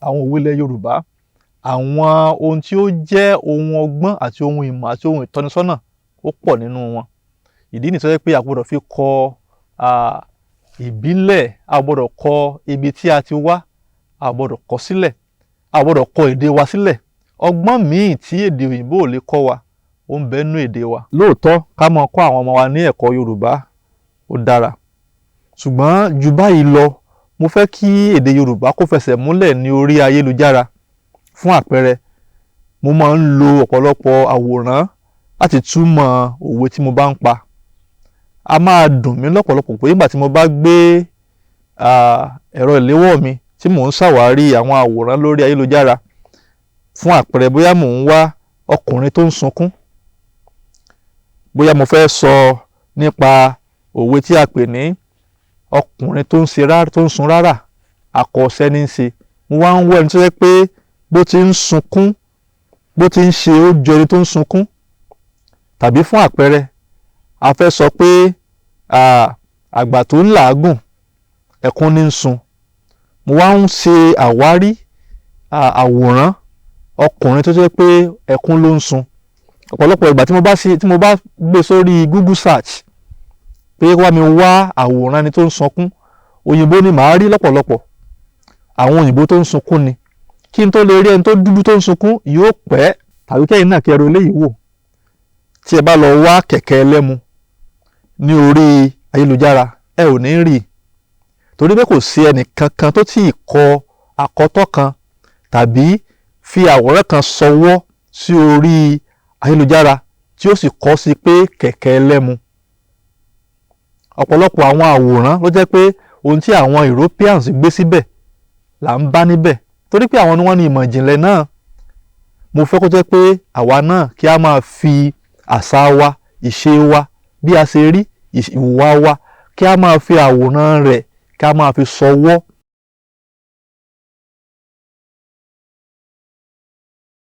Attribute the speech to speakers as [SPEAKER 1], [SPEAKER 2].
[SPEAKER 1] àwọn òwe ilẹ̀ Yorùbá, àwọn ohun tí ó jẹ́ ohun ọgbọ́n àti ohun ìmọ̀ àti ohun ìtọ́nisọ́nà ó pọ̀ nínú wọn. Ìdí nìyí tó jẹ́ pé a gbọ́dọ̀ fi kọ ìbílẹ̀, a gbọ́dọ̀ kọ ibi tí a ti wá, a gbọ́dọ̀ kọ sílẹ̀, a gbọ́dọ̀ kọ èdè wa sílẹ̀. Ọgbọ́n míì tí èdè òyìnbó ò lè kọ́ wa ó ń bẹ nínú èdè wa. Lóòótọ́ ká máa kọ́ àwọn ọmọ wa ní ẹ̀kọ́ Yorùbá ó dára, ṣùgbọ́n jù báyìí lọ, mo fẹ́ kí èdè Yorùbá kó fẹsẹ̀ múlẹ̀ ní orí ayélujára. Fún àpẹẹrẹ, mo máa ń lo ọ̀pọ̀lọpọ̀ àwòrán láti túmọ̀ òwe tí mo bá ń pa. A máa dùn mí lọ́pọ̀lọpọ̀ pé nígbà tí mo bá gbé ẹ̀rọ ìléwọ́ mi tí mò ń ṣàwárí àwọn àwòrán lórí ayélujára, fún àpẹẹrẹ bóyá mò ń wá ọkùnrin tó ń sunkún, bóyá mo fẹ́ sọ nípa òwe tí a pè ní ọkùnrin tó ń sun rárá àkọsẹ́ ní í ṣe, mo wá ń wọ ẹni tó jẹ́ pé bó ti ń sunkún, bó ti ń ṣe ó jọ ẹni tó ń sunkún. Tàbí fún àpẹẹrẹ, a fẹ́ sọ pé àgbà tó ń làágùn ẹkún ní ń sun, mo wá ń ṣe àwárí àwòrán ọkùnrin tó jẹ́ pé ẹkún ló ń sun. Ọ̀pọ̀lọpọ̀ ìgbà tí mo bá gbé sórí Google search pé wá mi wá àwòrán ẹni tó ń sunkún, òyìnbó ni màá rí lọ́pọ̀lọpọ̀. Àwọn òyìnbó tó ń sunkún ni. Kí n tó lè rí ẹni tó dúdú tó ń sunkún yóò pẹ́. Tàbí kẹ́yìn náà kí ẹ ro eléyìí wò. Tí ẹ bá lọ wá kẹ̀kẹ́ ẹlẹ́mu ní orí ayélujára, ẹ ò ní rí. Torí pé kò sí ẹnì kankan tó tí ì kọ àkọtọ́ kan tàbí fi àwòrán kan ṣọwọ́ sí orí ayélujára tí ó sì kọ sí pé kẹ̀kẹ́ ẹlẹ́mu. Ọ̀pọ̀lọpọ̀ àwọn àwòrán ló jẹ́ pé ohun tí àwọn Europeans gbé síbẹ̀ là ń bá níbẹ̀, torí pé àwọn ni wọ́n ní ìmọ̀ ìjìnlẹ̀ náà. Mo fẹ́ kó jẹ́ pé àwa náà kí a máa fi àṣà wa, ìṣe wa, bí a ṣe rí, ìwà wa, kí a máa fi àwòrán rẹ̀ kí a máa fi ṣọwọ́